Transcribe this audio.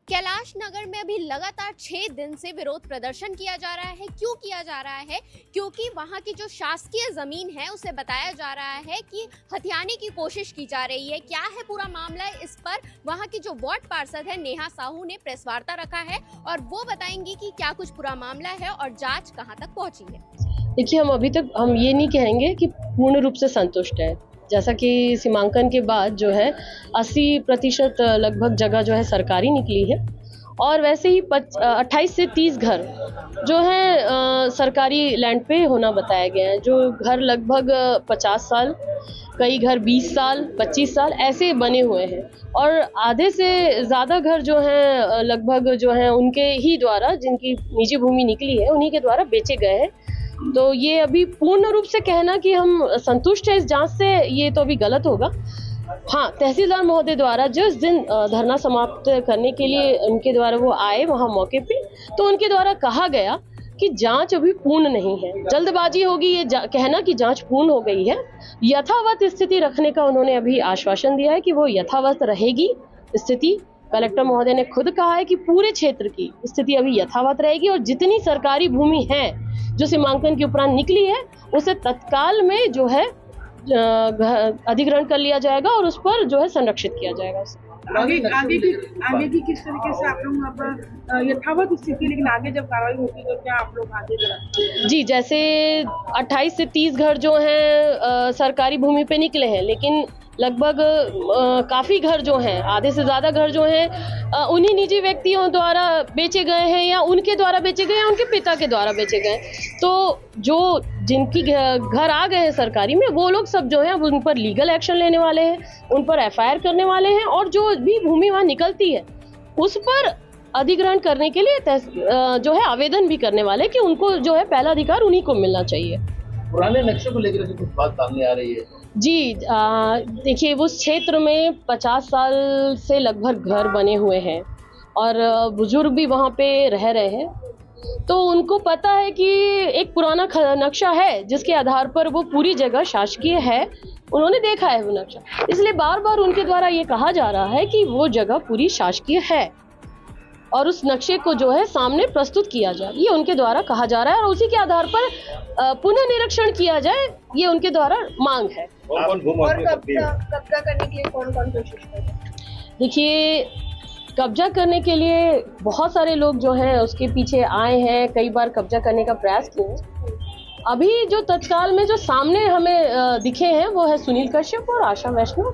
कैलाश नगर में अभी लगातार 6 दिन से विरोध प्रदर्शन किया जा रहा है। क्यों किया जा रहा है? क्योंकि वहां की जो शासकीय जमीन है उसे बताया जा रहा है कि हथियाने की कोशिश की जा रही है। क्या है पूरा मामला, इस पर वहां की जो वार्ड पार्षद है नेहा साहू ने प्रेस वार्ता रखा है और वो बताएंगी कि क्या कुछ पूरा मामला है और जांच कहां तक पहुंची है। देखिए, हम अभी तक ये नहीं कहेंगे कि पूर्ण रूप से संतुष्ट है। जैसा कि सीमांकन के बाद जो है 80% लगभग जगह जो है सरकारी निकली है और वैसे ही 28 से 30 घर जो है सरकारी लैंड पे होना बताया गया है। जो घर लगभग 50 साल, कई घर 20 साल, 25 साल ऐसे बने हुए हैं और आधे से ज़्यादा घर जो हैं लगभग जो हैं उनके ही द्वारा, जिनकी निजी भूमि निकली है उन्हीं के द्वारा बेचे गए हैं। तो ये अभी पूर्ण रूप से कहना कि हम संतुष्ट हैं इस जांच से, ये तो अभी गलत होगा। हाँ, तहसीलदार महोदय द्वारा जिस दिन धरना समाप्त करने के लिए उनके द्वारा वो आए वहाँ मौके पे, तो उनके द्वारा कहा गया कि जांच अभी पूर्ण नहीं है, जल्दबाजी होगी ये कहना कि जांच पूर्ण हो गई है। यथावत स्थिति रखने का उन्होंने अभी आश्वासन दिया है कि वो यथावत रहेगी स्थिति। कलेक्टर महोदय ने खुद कहा है कि पूरे क्षेत्र की स्थिति अभी यथावत रहेगी और जितनी सरकारी भूमि है जो सीमांकन के उपरांत निकली है उसे तत्काल में जो है अधिग्रहण कर लिया जाएगा और उस पर जो है संरक्षित किया जाएगा। आगे की किस तरीके से आप लोग यथावत स्थिति, लेकिन आगे जब कार्रवाई होगी तो क्या आप लोग आगे बढ़ेंगे? जी, जैसे 28 से 30 घर जो हैं सरकारी भूमि पे निकले हैं, लेकिन लगभग काफ़ी घर जो हैं, आधे से ज़्यादा घर जो हैं उन्हीं निजी व्यक्तियों द्वारा बेचे गए हैं या उनके द्वारा बेचे गए हैं, उनके पिता के द्वारा बेचे गए। तो जो जिनकी घर आ गए हैं सरकारी में, वो लोग सब जो हैं अब उन पर लीगल एक्शन लेने वाले हैं, उन पर FIR करने वाले हैं और जो भी भूमि वहाँ निकलती है उस पर अधिग्रहण करने के लिए जो है आवेदन भी करने वाले कि उनको जो है पहला अधिकार उन्हीं को मिलना चाहिए। पुराने नक्शे को लेकर कुछ बात सामने आ रही है। जी, देखिए, उस क्षेत्र में 50 साल से लगभग घर बने हुए हैं और बुजुर्ग भी वहाँ पे रह रहे हैं, तो उनको पता है कि एक पुराना नक्शा है जिसके आधार पर वो पूरी जगह शासकीय है। उन्होंने देखा है वो नक्शा, इसलिए बार बार उनके द्वारा ये कहा जा रहा है कि वो जगह पूरी शासकीय है और उस नक्शे को जो है सामने प्रस्तुत किया जाए, ये उनके द्वारा कहा जा रहा है और उसी के आधार पर पुनः निरीक्षण किया जाए, ये उनके द्वारा मांग है। और कब्जा करने के लिए कौन कौन कोशिश कर रहे हैं? देखिए, कब्जा करने के लिए बहुत सारे लोग जो हैं उसके पीछे आए हैं, कई बार कब्जा करने का प्रयास किए हैं। अभी जो तत्काल में जो सामने हमें दिखे हैं वो है सुनील कश्यप और आशा वैष्णव।